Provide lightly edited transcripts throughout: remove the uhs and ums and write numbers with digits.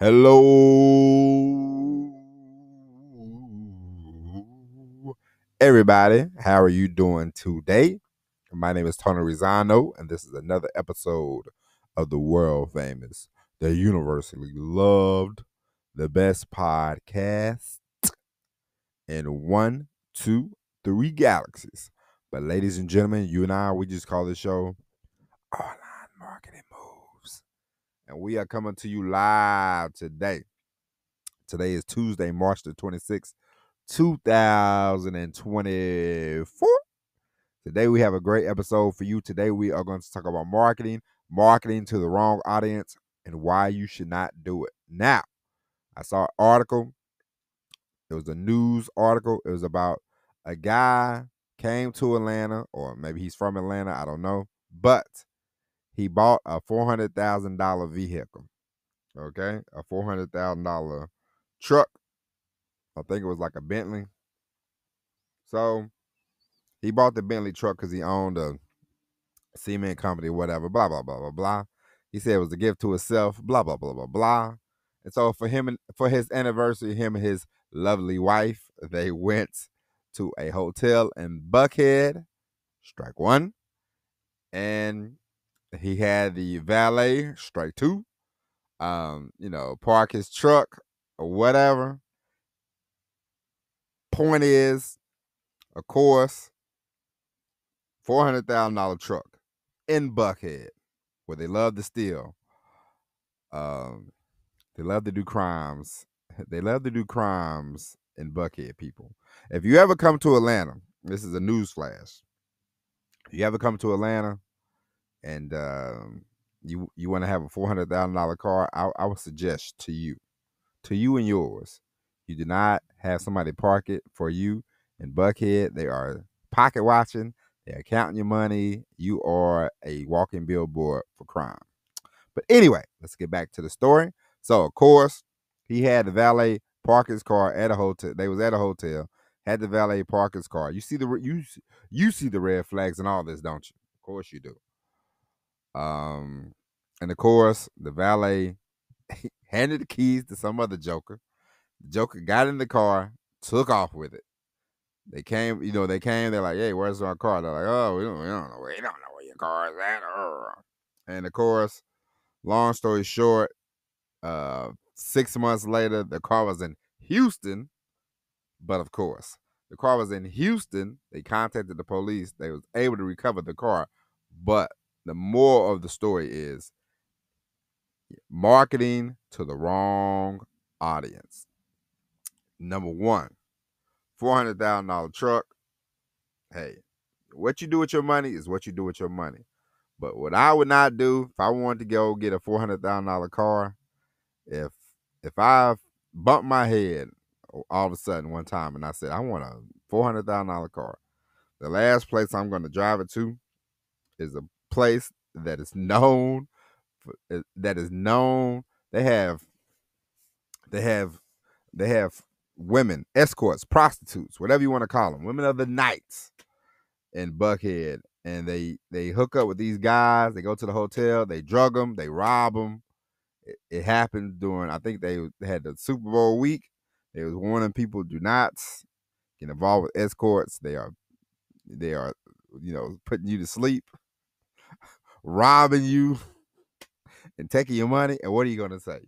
Hello, everybody. How are you doing today? My name is Tony Rizano, and this is another episode of the world famous, the universally loved, the best podcast in one, two, three galaxies. But, ladies and gentlemen, you and I, we just call this show Online Marketing Moves. And we are coming to you live today. Today is Tuesday, March the 26th, 2024. Today we have a great episode for you. Today we are going to talk about marketing to the wrong audience, and why you should not do it. Now, I saw an article. It was a news article. It was about a guy came to Atlanta, or maybe he's from Atlanta, I don't know. But he bought a $400,000 vehicle. Okay? A $400,000 truck. I think it was like a Bentley. So he bought the Bentley truck because he owned a cement company, whatever, blah, blah, blah, blah, blah. He said it was a gift to himself, blah, blah, blah, blah, blah. And so for his anniversary, him and his lovely wife, they went to a hotel in Buckhead, strike one. And he had the valet, strike two. Park his truck or whatever. Point is, of course, $400,000 truck in Buckhead, where they love to steal. They love to do crimes. They love to do crimes in Buckhead, people. If you ever come to Atlanta, this is a news flash. If you ever come to Atlanta and you want to have a $400,000 car, I would suggest to you and yours, you do not have somebody park it for you in Buckhead. They are pocket watching. They are counting your money. You are a walking billboard for crime. But anyway, let's get back to the story. So, of course, he had the valet park his car at a hotel. They was at a hotel. Had the valet park his car. You see you see the red flags and all this, don't you? Of course you do. And of course, the valet handed the keys to some other joker. The joker got in the car, took off with it. They came, they're like, hey, where's our car? They're like, oh, we don't know where your car is at. And of course, long story short, 6 months later, the car was in Houston. But of course, the car was in Houston. They contacted the police. They was able to recover the car. But the moral of the story is marketing to the wrong audience. Number one, $400,000 truck. Hey, what you do with your money is what you do with your money. But what I would not do if I wanted to go get a $400,000 car, if I bumped my head all of a sudden one time and I said I want a $400,000 car, the last place I'm going to drive it to is a place that is known. They have women, escorts, prostitutes, whatever you want to call them, women of the night in Buckhead, and they hook up with these guys. They go to the hotel, they drug them, they rob them. It happened during, I think they had the Super Bowl week. They was warning people, do not get involved with escorts. They are putting you to sleep, robbing you, and taking your money. And what are you gonna say?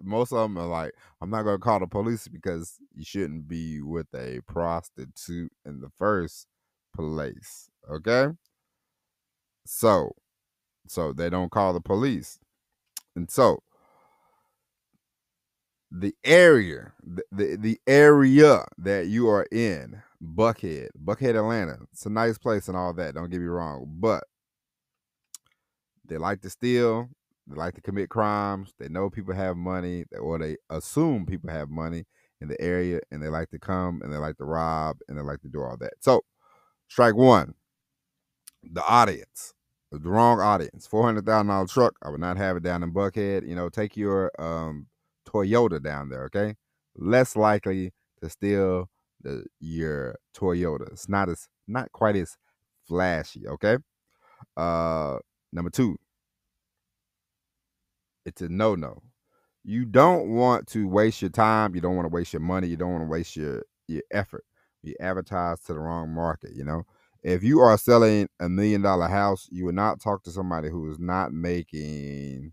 Most of them are like, I'm not gonna call the police because you shouldn't be with a prostitute in the first place. Okay, so they don't call the police, and so the area that you are in, Buckhead, Atlanta, it's a nice place and all that, don't get me wrong, but they like to steal, they like to commit crimes, they know people have money, or they assume people have money in the area, and they like to come and they like to rob and they like to do all that. So, strike one, the audience. The wrong audience. $400,000 truck. I would not have it down in Buckhead. Take your Toyota down there, okay? Less likely to steal your Toyota. It's not quite as flashy, okay? Number two, it's a no-no. You don't want to waste your time. You don't want to waste your money. You don't want to waste your effort. You advertise to the wrong market. If you are selling $1 million house, you would not talk to somebody who is not making.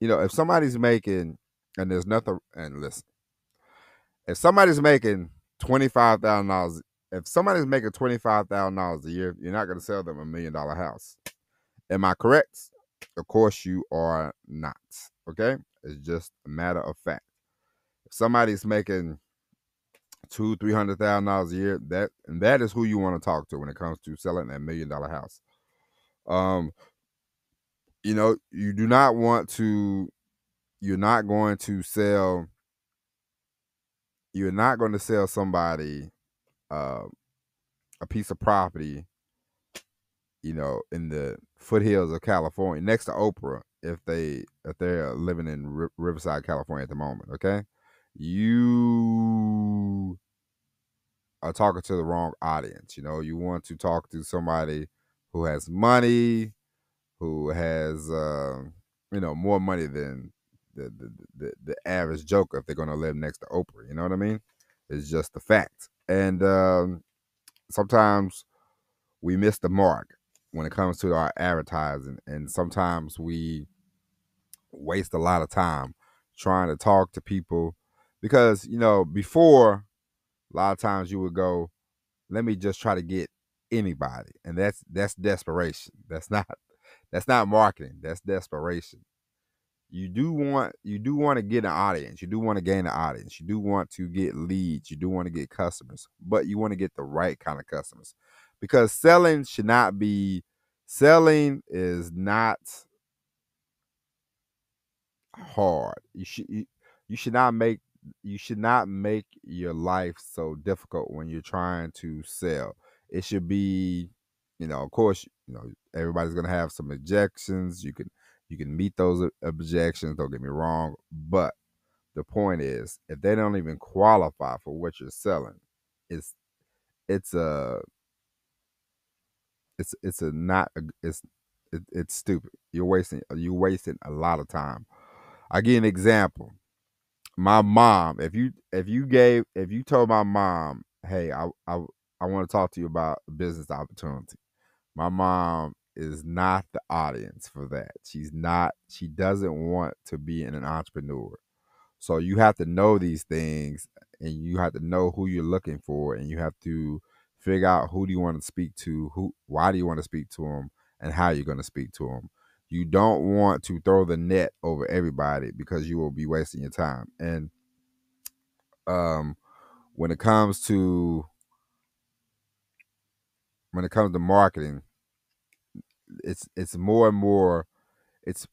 If somebody's making, and there's nothing. And listen, if somebody's making $25,000, if somebody's making $25,000 a year, you're not going to sell them $1 million house. Am I correct? Of course you are not. Okay, it's just a matter of fact. If somebody's making $200,000-300,000 a year, that is who you want to talk to when it comes to selling a $1 million house. You do not want to. You're not going to sell. You're not going to sell somebody uh, a piece of property, in the foothills of California, next to Oprah, if they're living in Riverside, California at the moment. Okay, you are talking to the wrong audience. You want to talk to somebody who has money, who has more money than the average joker if they're going to live next to Oprah. You know what I mean? It's just the fact. And sometimes we miss the mark when it comes to our advertising, and sometimes we waste a lot of time trying to talk to people because before, a lot of times you would go, let me just try to get anybody, and that's desperation. That's not marketing. That's desperation. You do want to get an audience. You do want to gain an audience. You do want to get leads. You do want to get customers, but you want to get the right kind of customers, because selling is not hard. You should not make your life so difficult when you're trying to sell. It should be, of course, everybody's gonna have some objections. You can meet those objections. Don't get me wrong, but the point is, if they don't even qualify for what you're selling, it's it's a it's a not a, it's stupid. You're wasting a lot of time. I give you an example. My mom, if you told my mom, hey, I want to talk to you about a business opportunity, my mom is not the audience for that. She doesn't want to be an entrepreneur. So you have to know these things, and you have to know who you're looking for, and you have to figure out who do you want to speak to, why do you want to speak to them, and how you're going to speak to them. You don't want to throw the net over everybody, because you will be wasting your time. And um, when it comes to marketing, it's more and more it's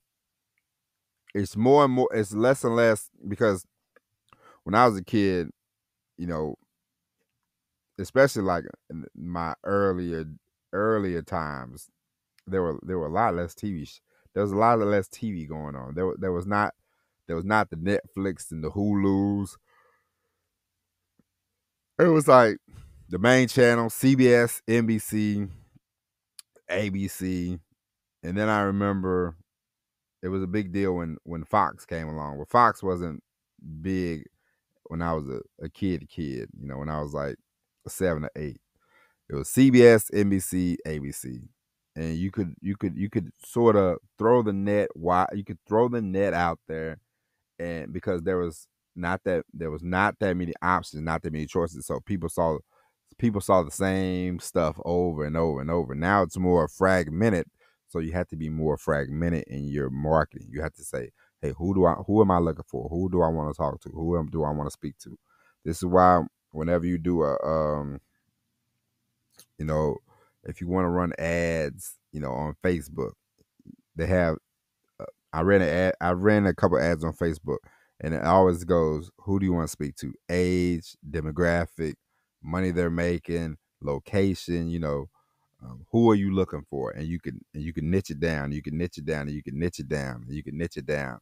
it's more and more it's less and less, because when I was a kid, you know, especially like in my earlier times, there were a lot less TV. There was a lot of less TV going on. There was not the Netflix and the Hulus. It was like the main channel, CBS, NBC, ABC, and then I remember it was a big deal when Fox came along. Well, Fox wasn't big when I was a kid, when I was like 7 or 8. It was CBS, NBC, ABC, and you could sort of throw the net wide. You could throw the net out there, and because there was not that many options, not that many choices, so people saw the same stuff over and over and over. Now it's more fragmented, so you have to be more fragmented in your marketing. You have to say, hey, who am I looking for? Who do I want to talk to? Do I want to speak to? This is why whenever you do you know, if you want to run ads, on Facebook, they have. I ran a couple ads on Facebook, and it always goes, "Who do you want to speak to? Age, demographic, money they're making, location. Who are you looking for?" And you can niche it down. You can niche it down, and you can niche it down, and you can niche it down,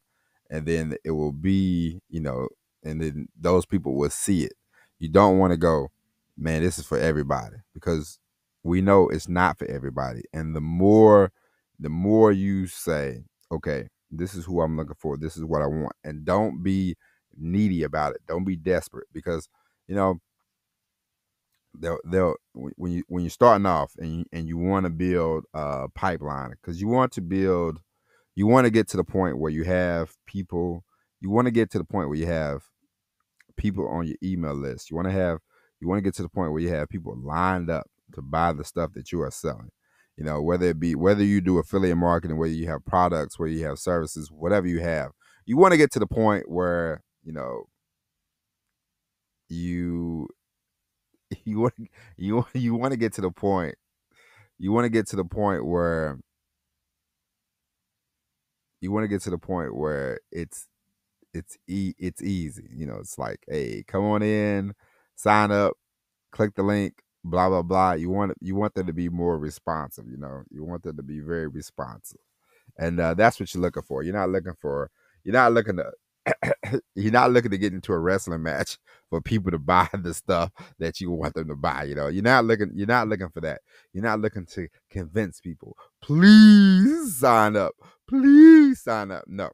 and then it will be, and then those people will see it. You don't want to go, man, this is for everybody, because we know it's not for everybody. And the more you say, okay, This is who I'm looking for. This is what I want. And don't be needy about it. Don't be desperate because, you know, they'll when you're starting off and you want to build a pipeline because you want to get to the point where you have people you want to get to the point where you have people on your email list. You want to get to the point where you have people lined up to buy the stuff that you are selling. You know, whether you do affiliate marketing, whether you have products, whether you have services, whatever you have, you want to get to the point where, you know, you you want you want to get to the point you want to get to the point where you want to get to the point where it's easy. You know, it's like, hey, come on in, sign up, click the link, blah blah blah. You want them to be more responsive. You know, you want them to be very responsive, and that's what you're looking for. You're not looking to you're not looking to get into a wrestling match for people to buy the stuff that you want them to buy. You know, you're not looking for that. You're not looking to convince people. Please sign up. Please sign up. No,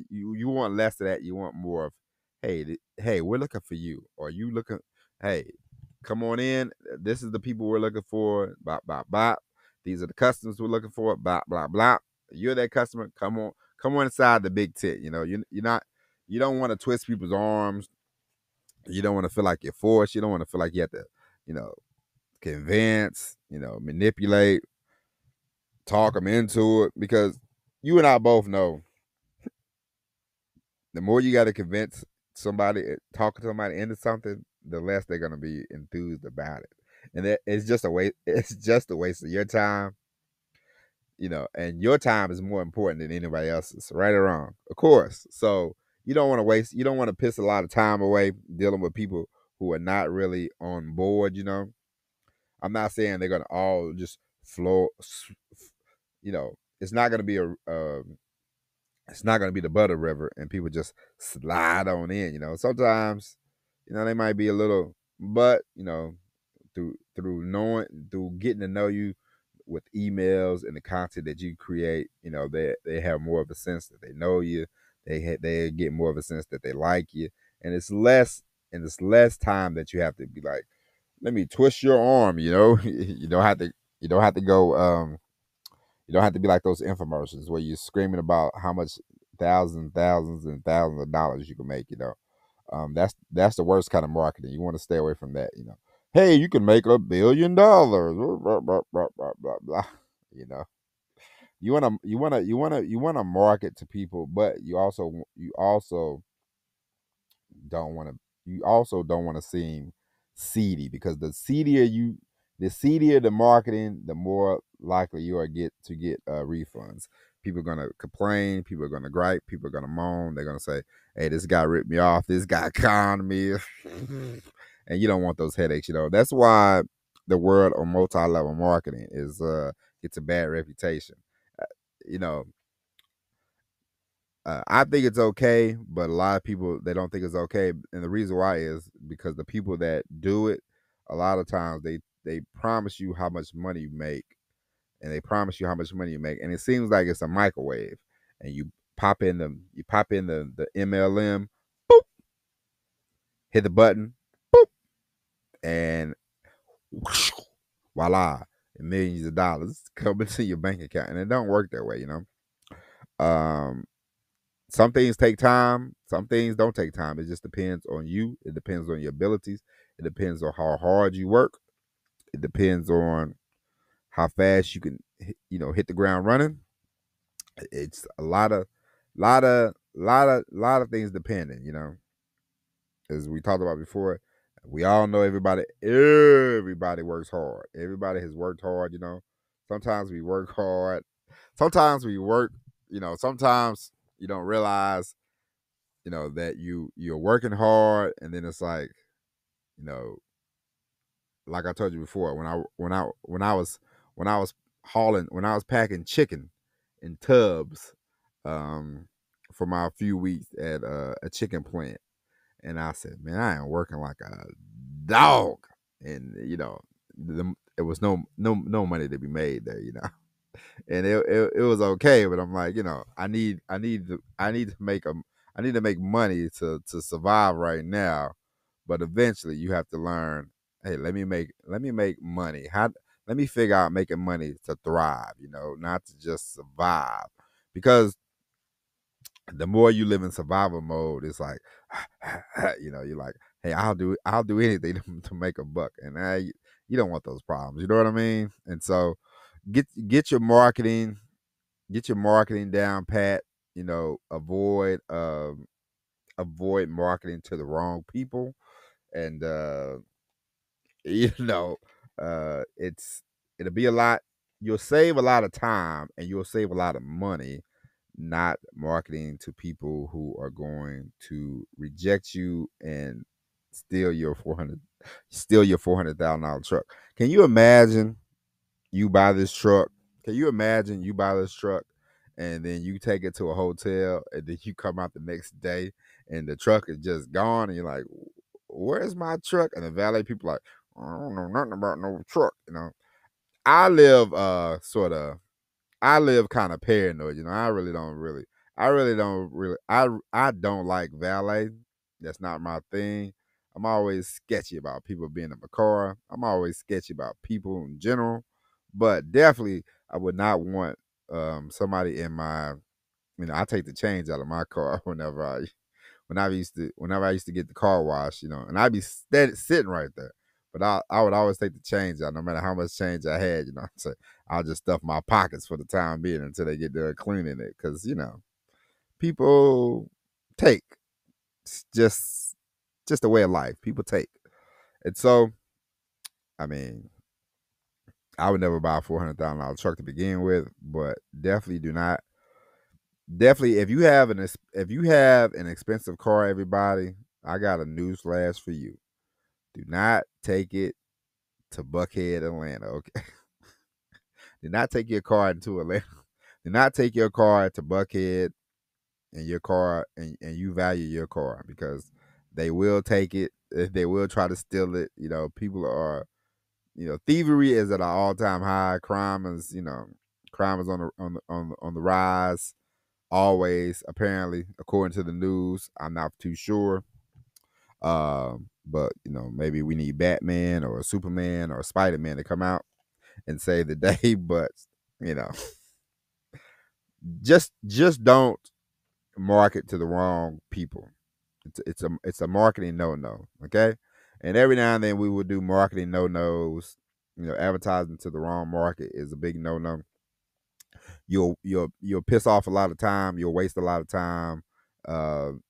you want less of that. You want more of, hey, hey, we're looking for you. Or you looking, hey, come on in. This is the people we're looking for. Blah blah blah. These are the customers we're looking for. Blah blah blah. You're that customer. Come on inside the big tent. You know, you don't want to twist people's arms. You don't want to feel like you're forced. You don't want to feel like you have to, you know, convince, you know, manipulate, talk them into it, because you and I both know the more you got to convince somebody, talk to somebody into something, the less they're gonna be enthused about it, and it's just a waste. It's just a waste of your time, you know. And your time is more important than anybody else's, right or wrong, of course. So you don't want to waste. You don't want to piss a lot of time away dealing with people who are not really on board. You know, I'm not saying they're gonna all just flow. You know, it's not gonna be it's not going to be the butter river and people just slide on in. You know, sometimes, you know, they might be a little, but, you know, through getting to know you with emails and the content that you create, you know, they have more of a sense that they know you. They get more of a sense that they like you, and it's less time that you have to be like, let me twist your arm. You know, you don't have to go you don't have to be like those infomercials where you're screaming about how much thousands and thousands of dollars you can make. You know, that's the worst kind of marketing. You want to stay away from that. You know, hey, you can make $1 billion. Blah, blah, blah, blah, blah, blah. You know, you want to market to people, but don't want to you also don't want to seem seedy, because the seedier the marketing, the more likely you are get refunds. People are gonna complain, people are gonna gripe, people are gonna moan, they're gonna say, hey, this guy ripped me off, this guy conned me. And you don't want those headaches. You know, that's why the world of multi-level marketing is gets a bad reputation. uh, you know, I think it's okay, but a lot of people, they don't think it's okay, and the reason why is because the people that do it, a lot of times they promise you how much money you make, and they promise you how much money you make, and it seems like it's a microwave, and you pop in the MLM, boop, hit the button, boop, and whoosh, voila, millions of dollars come into your bank account, and it don't work that way, you know. Some things take time, some things don't take time. It just depends on you. It depends on your abilities. It depends on how hard you work. It depends on how fast you can, you know, hit the ground running. It's a lot of things depending. You know, as we talked about before, we all know everybody works hard. Everybody has worked hard. You know, sometimes we work hard. Sometimes we work. You know, sometimes you don't realize, you know, that you're working hard, and then it's like, you know, like I told you before, when I was when I was packing chicken in tubs, um for my few weeks at a chicken plant, and I said, man, I am working like a dog, and you know, it was no money to be made there, you know. and it was okay. But I'm like, I need to make money to survive right now. But eventually, you have to learn. Hey, let me make money. Let me figure out making money to thrive. Not to just survive, because the more you live in survival mode, it's like, you're like, hey, I'll do anything to make a buck, and you don't want those problems. You know what I mean? And so, get your marketing, down pat. Avoid marketing to the wrong people, and you know, it'll be a lot. You'll save a lot of time, and you'll save a lot of money not marketing to people who are going to reject you and steal your $400,000 truck. Can you imagine you buy this truck? Can you imagine you buy this truck and then you take it to a hotel and then you come out the next day and the truck is just gone and you're like, where's my truck? And the valet people like, I don't know nothing about no truck. I live I live kind of paranoid. I really don't really, I don't like valet. That's not my thing. I'm always sketchy about people being in my car. I'm always sketchy about people in general, but definitely I would not want somebody in my, I take the change out of my car whenever I used to get the car wash, and I'd be sitting right there. But I would always take the change out, no matter how much change I had. So I'll just stuff my pockets for the time being until they get done cleaning it, because people take. It's just a way of life. People take, and so I mean, I would never buy a $400,000 truck to begin with, but definitely do not. Definitely, if you have an expensive car, everybody, I got a news flash for you. Do not take it to Buckhead, Atlanta. Okay. Do not take your car into Atlanta. Do not take your car to Buckhead and your car and you value your car, because they will take it. They will try to steal it. People are, thievery is at an all time high. Crime is on the rise. Always, apparently, according to the news. I'm not too sure. But maybe we need Batman or Superman or Spider-Man to come out and save the day. But you know, just don't market to the wrong people. It's a marketing no. Okay, and every now and then we will do marketing no nos. Advertising to the wrong market is a big no. You'll piss off a lot of time. You'll waste a lot of time.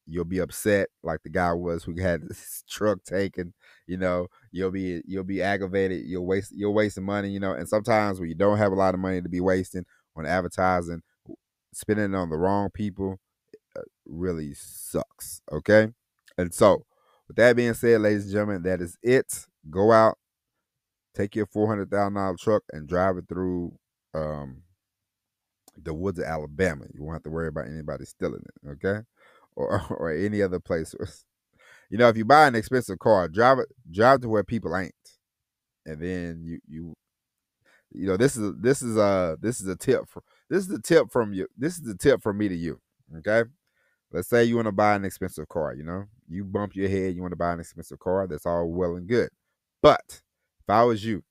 You'll be upset like the guy was who had his truck taken. You'll be aggravated. You're wasting money. And sometimes when you don't have a lot of money to be wasting on advertising, spending it on the wrong people really sucks. Okay, and so with that being said, ladies and gentlemen, that is it. Go out, take your $400,000 truck and drive it through the woods of Alabama. You won't have to worry about anybody stealing it, okay? Or any other place. If you buy an expensive car, drive to where people ain't. And then this is a tip from you. This is a tip from me to you. Okay? Let's say you want to buy an expensive car, you bump your head, you want to buy an expensive car, that's all well and good. But if I was you,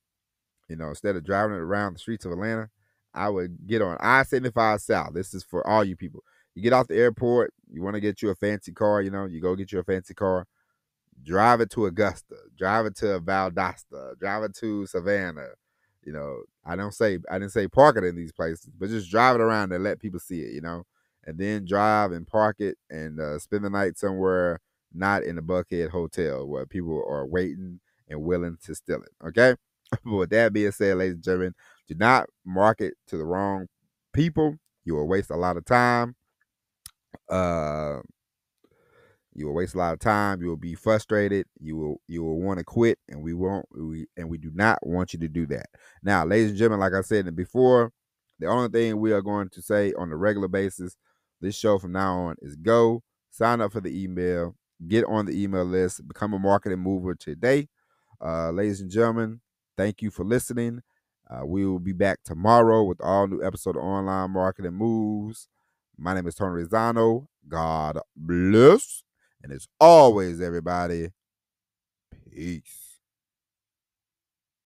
instead of driving it around the streets of Atlanta, I would get on I-75 South. This is for all you people. You get off the airport, you want to get you a fancy car, you go get you a fancy car, drive it to Augusta, drive it to Valdosta, drive it to Savannah. I didn't say park it in these places, but just drive it around and let people see it, and then drive and park it and spend the night somewhere not in the Buckhead Hotel where people are waiting and willing to steal it. Okay. But with that being said, ladies and gentlemen, do not market to the wrong people. You will waste a lot of time. Uh, you will waste a lot of time. You will be frustrated. You will want to quit, and we do not want you to do that. Now, ladies and gentlemen, like I said before, the only thing we are going to say on a regular basis, this show from now on, is go sign up for the email, get on the email list, become a marketing mover today. Ladies and gentlemen, thank you for listening. We will be back tomorrow with all new episode of Online Marketing Moves. My name is Tony Rizzano. God bless. And as always, everybody, peace.